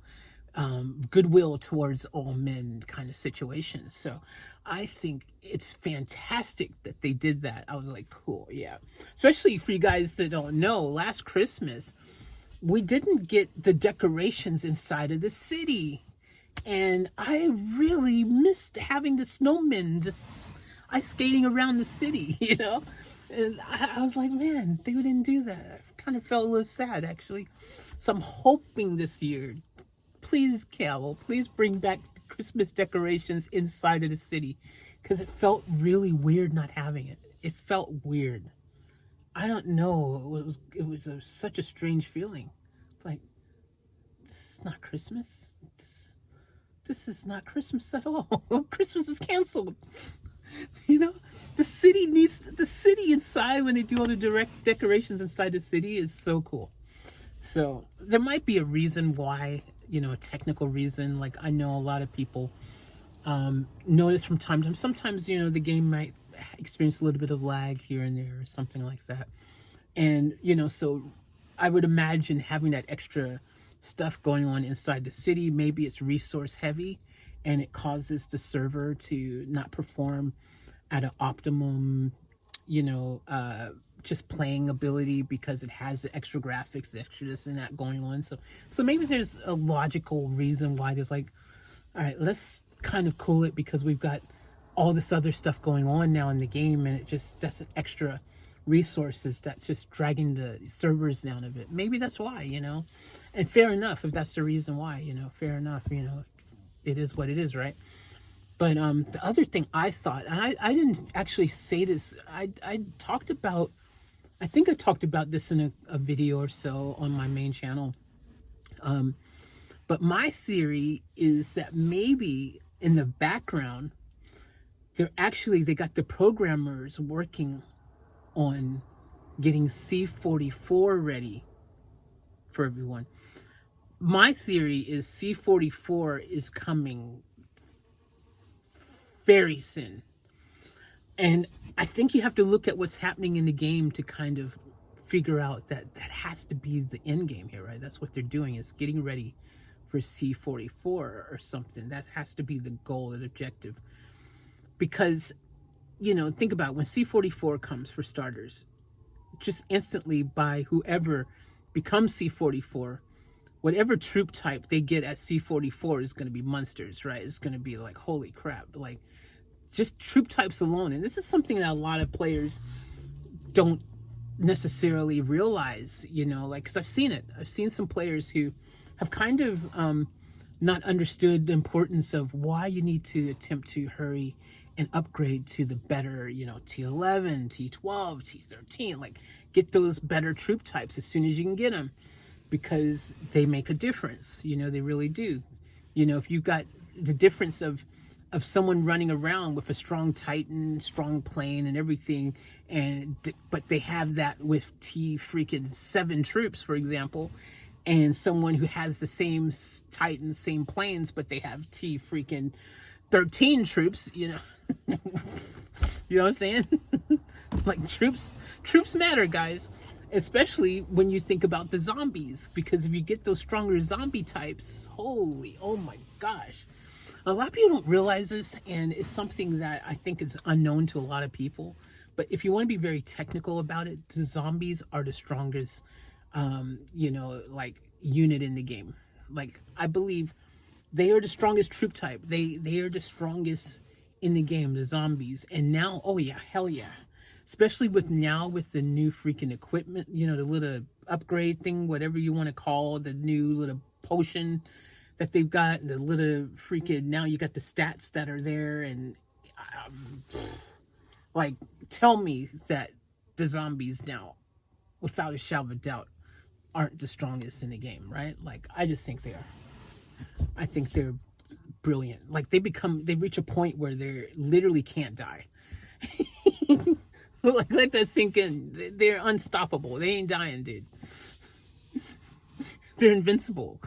A: goodwill towards all men kind of situation. So I think it's fantastic that they did that. I was like, cool, yeah. Especially for you guys that don't know, last Christmas, we didn't get the decorations inside of the city. And I really missed having the snowmen just ice skating around the city, you know? And I was like, man, they didn't do that. I kind of felt a little sad, actually. So I'm hoping this year, please, Cal, please bring back the Christmas decorations inside of the city, because it felt really weird not having it. It felt weird. I don't know. Such a strange feeling. It's like, this is not Christmas. This is not Christmas at all. Christmas is canceled. You know, the city inside, when they do all the direct decorations inside the city, is so cool. So there might be a reason why, you know, a technical reason. Like, I know a lot of people notice from time to time. Sometimes, you know, the game might experience a little bit of lag here and there or something like that. And, you know, so I would imagine having that extra stuff going on inside the city, maybe it's resource heavy and it causes the server to not perform at an optimum, you know, just playing ability, because it has the extra graphics, the extra this and that going on. So maybe there's a logical reason why there's like, all right, let's kind of cool it, because we've got all this other stuff going on now in the game, and that's an extra resources that's just dragging the servers down a bit. Maybe that's why, you know. And fair enough, if that's the reason why, you know, fair enough, you know, it is what it is, right? But the other thing I thought, and I didn't actually say this, I talked about, I think I talked about this in a video or so on my main channel. But my theory is that maybe in the background, they got the programmers working on getting C44 ready for everyone. My theory is C44 is coming very soon. And I think you have to look at what's happening in the game to kind of figure out that has to be the end game here, right? That's what they're doing, is getting ready for C44 or something. That has to be the goal and objective. Because, you know, think about when C44 comes, for starters, just instantly by whoever becomes C44, whatever troop type they get at C44 is going to be monsters, right? It's going to be like, holy crap, like just troop types alone. And this is something that a lot of players don't necessarily realize, you know, like, because I've seen it. I've seen some players who have kind of not understood the importance of why you need to attempt to hurry and upgrade to the better, T11, T12, T13. Like, get those better troop types as soon as you can get them, because they make a difference. They really do. If you got the difference of someone running around with a strong Titan, strong plane, and everything, but they have that with T freaking 7 troops, for example, and someone who has the same Titan, same planes, but they have T freaking 13 troops, you know what I'm saying? Like, troops matter, guys, especially when you think about the zombies, because if you get those stronger zombie types, oh my gosh. A lot of people don't realize this, and it's something that I think is unknown to a lot of people. But if you want to be very technical about it, the zombies are the strongest, like, unit in the game. Like, I believe they are the strongest troop type. They are the strongest in the game, the zombies. And now, oh yeah, hell yeah. Especially with the new freaking equipment, the little upgrade thing, whatever you want to call the new little potion that they've got, the little freaking, now you got the stats that are there, and like, tell me that the zombies now, without a shadow of a doubt, aren't the strongest in the game, right? Like, I just think they are. I think they're brilliant. Like, they reach a point where they literally can't die. Like, let that sink in. They're unstoppable. They ain't dying, dude. They're invincible.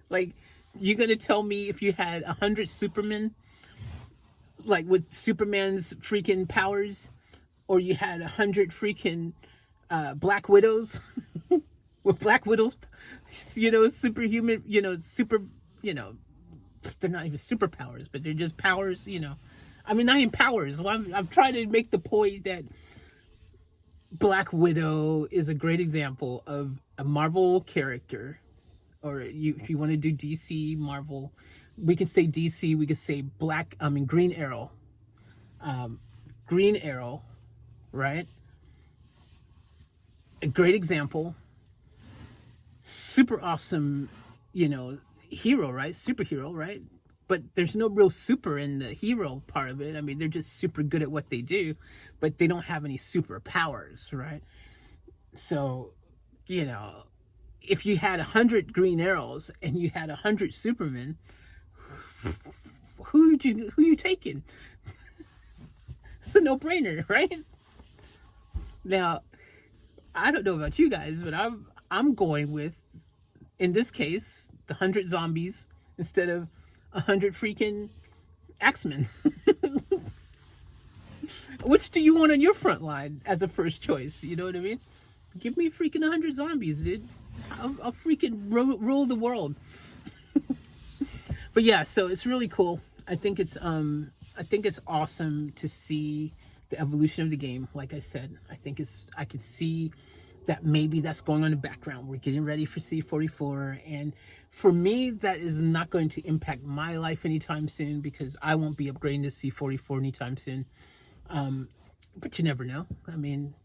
A: Like, you're gonna tell me if you had 100 Supermen, like, with Superman's freaking powers, or you had 100 freaking Black Widows with Black Widows, superhuman, super, they're not even superpowers, but they're just powers, I mean, not even powers. Well, I'm trying to make the point that Black Widow is a great example of a Marvel character, or if you want to do DC, Marvel, we can say DC, we could say Green Arrow. Green Arrow, right? A great example. Super awesome, hero, right? Superhero, right? But there's no real super in the hero part of it. I mean, they're just super good at what they do, but they don't have any superpowers, right? So, if you had 100 Green Arrows and you had 100 Supermen, who you taking? It's a no-brainer, right? Now, I don't know about you guys, but I'm going with, in this case, the 100 zombies instead of 100 freaking Axemen. Which do you want on your front line as a first choice? You know what I mean? Give me freaking 100 zombies, dude. I'll freaking rule the world. But yeah, so it's really cool. I think it's awesome to see the evolution of the game. Like I said, I could see that maybe that's going on in the background. We're getting ready for C44, and for me, that is not going to impact my life anytime soon, because I won't be upgrading to C44 anytime soon. But you never know. I mean,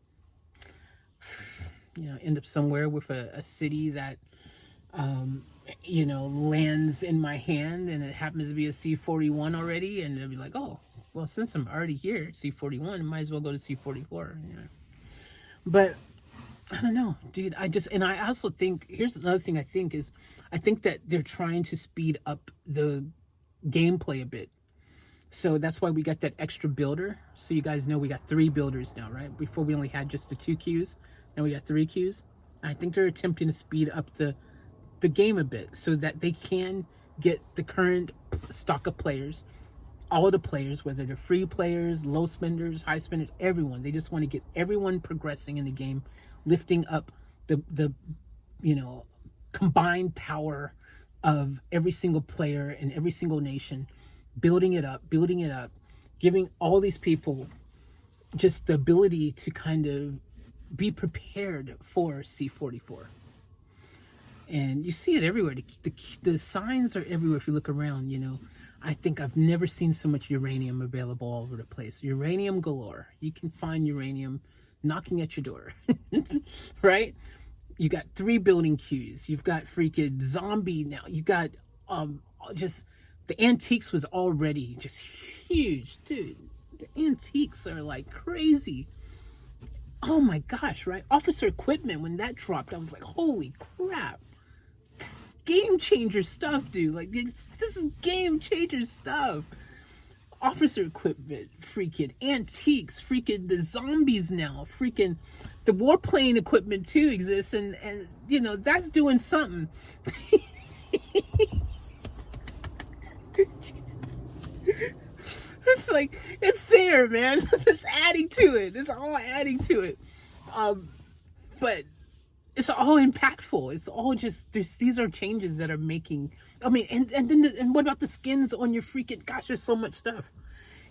A: end up somewhere with a city that, lands in my hand, and it happens to be a C41 already, and it'll be like, oh, well, since I'm already here at C41, I might as well go to C44. But I don't know, dude. I also think, here's another thing I think that they're trying to speed up the gameplay a bit. So that's why we got that extra builder. So you guys know we got 3 builders now, right? Before we only had just the 2 queues. Now we got 3 queues. I think they're attempting to speed up the game a bit so that they can get the current stock of players, all of the players, whether they're free players, low spenders, high spenders, everyone. They just want to get everyone progressing in the game, lifting up the combined power of every single player and every single nation, building it up, giving all these people just the ability to kind of be prepared for C44. And you see it everywhere. The signs are everywhere if you look around, I think I've never seen so much uranium available all over the place. Uranium galore. You can find uranium knocking at your door, right? You got 3 building queues. You've got freaking zombie now. You got just The antiques was already just huge, dude. The antiques are like crazy. Oh my gosh, right? Officer equipment, when that dropped, I was like, holy crap. Game changer stuff, dude. Like, this is game changer stuff. Officer equipment, freaking antiques, freaking the zombies now, freaking the warplane equipment too exists, and you know, that's doing something. It's like, it's there, man. It's adding to it. It's all adding to it. But it's all impactful. It's all just, these are changes that are making, I mean, and then and what about the skins on your freaking, gosh, there's so much stuff.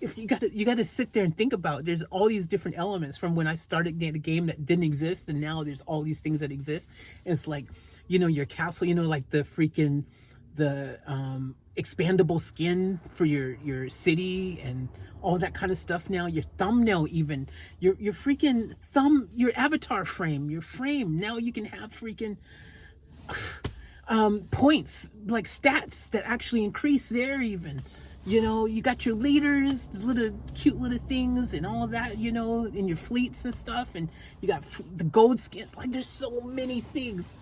A: If you gotta sit there and think about it. There's all these different elements from when I started the game that didn't exist, and now there's all these things that exist. And it's like, you know, your castle, you know, like the freaking, the expandable skin for your city and all that kind of stuff. Now your thumbnail, even your freaking your avatar frame, your frame, now you can have freaking points, like stats that actually increase there. Even, you know, you got your leaders, the little cute little things and all that, you know, in your fleets and stuff, and you got the gold skin. Like, there's so many things.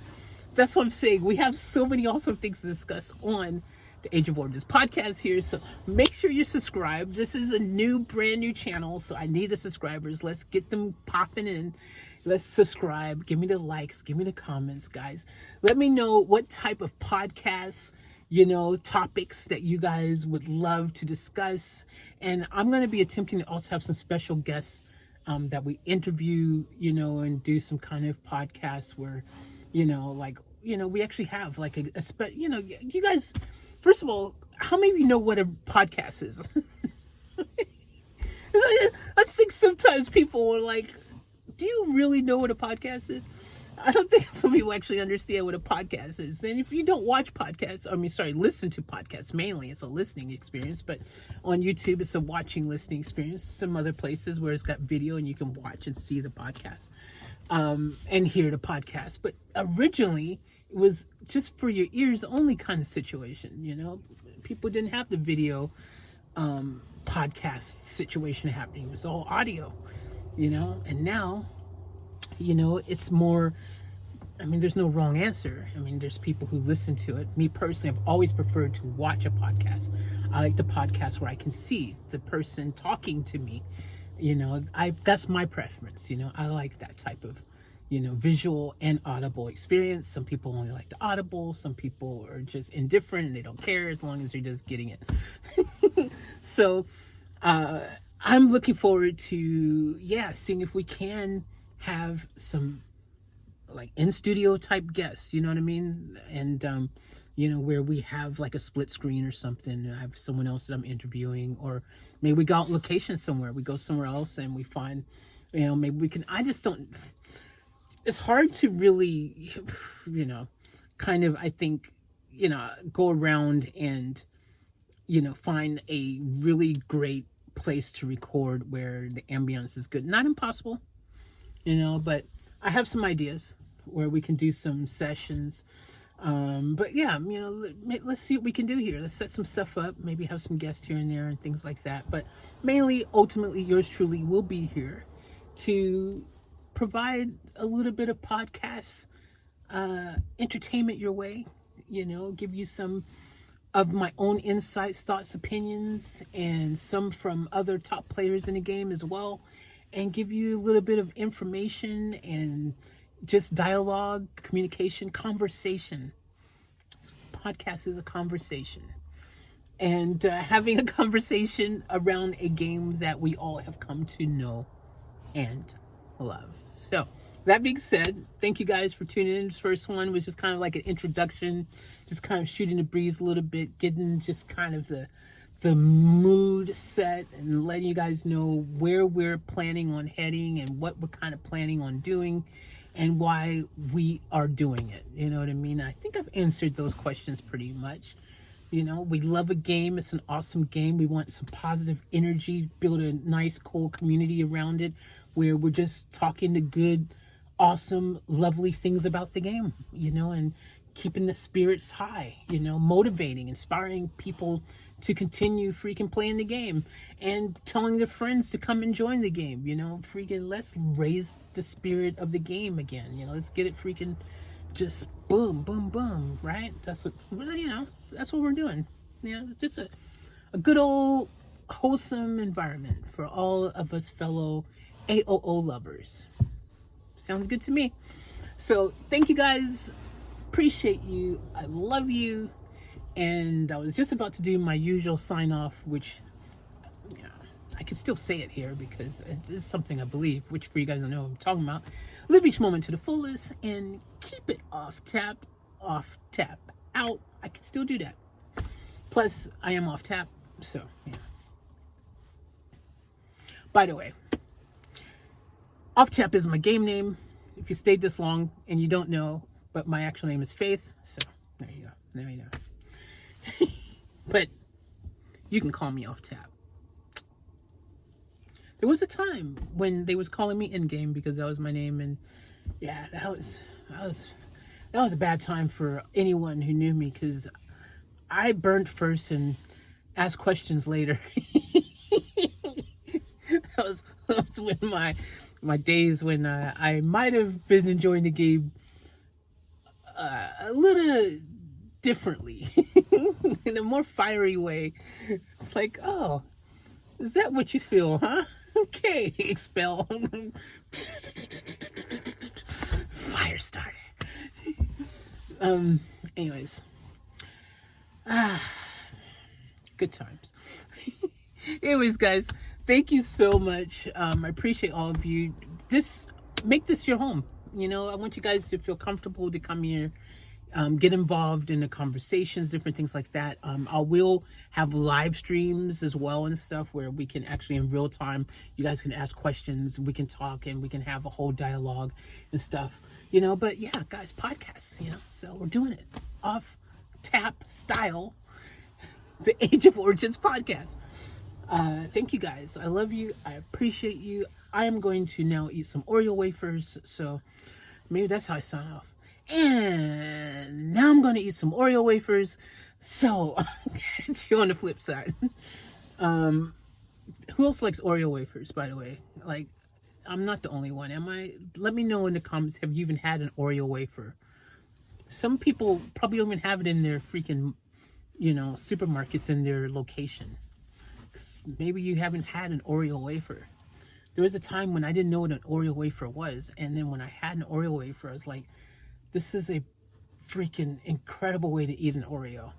A: That's what I'm saying. We have so many awesome things to discuss on the Age of Origins podcast here. So make sure you're subscribed. This is a brand new channel, so I need the subscribers. Let's get them popping in. Let's subscribe. Give me the likes. Give me the comments, guys. Let me know what type of podcasts, you know, topics that you guys would love to discuss. And I'm going to be attempting to also have some special guests that we interview, you know, and do some kind of podcast where, you know, like, you know, we actually have like you know, you guys, first of all, how many of you know what a podcast is? I think sometimes people are like, do you really know what a podcast is? I don't think some people actually understand what a podcast is. And if you don't watch podcasts, listen to podcasts mainly, it's a listening experience, but on YouTube, it's a watching, listening experience. Some other places where it's got video and you can watch and see the podcast and hear the podcast. But originally, it was just for your ears only kind of situation, you know? People didn't have the video podcast situation happening. It was all audio, you know? And now, you know, it's more, I mean, there's no wrong answer. I mean, there's people who listen to it. Me personally, I've always preferred to watch a podcast. I like the podcast where I can see the person talking to me. You know, that's my preference. You know, I like that type of, you know, visual and audible experience. Some people only like the audible. Some people are just indifferent and they don't care as long as they're just getting it. So I'm looking forward to, seeing if we can have some like in studio type guests, you know what I mean? And, you know, where we have like a split screen or something. I have someone else that I'm interviewing, or maybe we go out on location somewhere. We go somewhere else and we find, you know, maybe we can, it's hard to really, you know, kind of, I think, you know, go around and, you know, find a really great place to record where the ambience is good. Not impossible, you know, but I have some ideas where we can do some sessions. But yeah, you know, let's see what we can do here. Let's set some stuff up, maybe have some guests here and there and things like that. But mainly, ultimately, yours truly will be here to provide a little bit of podcast entertainment your way, you know, give you some of my own insights, thoughts, opinions, and some from other top players in the game as well, and give you a little bit of information and just dialogue, communication, conversation. This podcast is a conversation. And having a conversation around a game that we all have come to know and love. So, that being said, thank you guys for tuning in. This first one was just kind of like an introduction, just kind of shooting the breeze a little bit, getting just kind of the mood set and letting you guys know where we're planning on heading and what we're kind of planning on doing and why we are doing it. You know what I mean? I think I've answered those questions pretty much. You know, we love a game. It's an awesome game. We want some positive energy, build a nice, cool community around it where we're just talking the good, awesome, lovely things about the game, you know, and keeping the spirits high, you know, motivating, inspiring people to continue freaking playing the game and telling their friends to come and join the game. Freaking let's raise the spirit of the game again. Let's get it freaking just boom, boom, boom, right? That's what we're doing. It's just a good old wholesome environment for all of us fellow AOO lovers. Sounds good to me. So thank you guys. Appreciate you. I love you. And I was just about to do my usual sign off, which I can still say it here because it is something I believe, which for you guys I know what I'm talking about. Live each moment to the fullest and keep it off tap, out. I can still do that. Plus, I am off tap, so yeah. By the way, Off Tap is my game name. If you stayed this long and you don't know, but my actual name is Faith, so there you go. There you go. But you can call me Off Tap. There was a time when they was calling me Endgame because that was my name, and yeah, that was a bad time for anyone who knew me because I burned first and asked questions later. that was when my days when I might have been enjoying the game a little differently, in a more fiery way. It's like, oh, is that what you feel, huh? Okay, expel. Fire starter. Anyways. Good times. Anyways, guys, thank you so much. I appreciate all of you. Make this your home. I want you guys to feel comfortable to come here, get involved in the conversations, different things like that. I will have live streams as well and stuff where we can actually in real time, you guys can ask questions, we can talk, and we can have a whole dialogue and stuff. But yeah, guys, podcasts, so we're doing it off tap style. The Age of Origins podcast. Thank you guys. I love you. I appreciate you. I am going to now eat some Oreo wafers, so maybe that's how I sign off. And now I'm going to eat some Oreo wafers, so catch you on the flip side. Who else likes Oreo wafers, by the way? Like, I'm not the only one, am I? Let me know in the comments, have you even had an Oreo wafer? Some people probably don't even have it in their freaking, supermarkets in their location. Maybe you haven't had an Oreo wafer. There was a time when I didn't know what an Oreo wafer was, and then when I had an Oreo wafer, I was like, this is a freaking incredible way to eat an Oreo.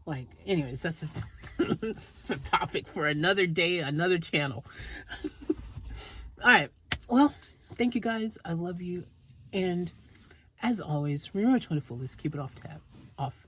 A: Like, anyways, that's just it's a topic for another day, another channel. All right. Well, thank you guys. I love you. And as always, remember to the fullest, keep it off tap, off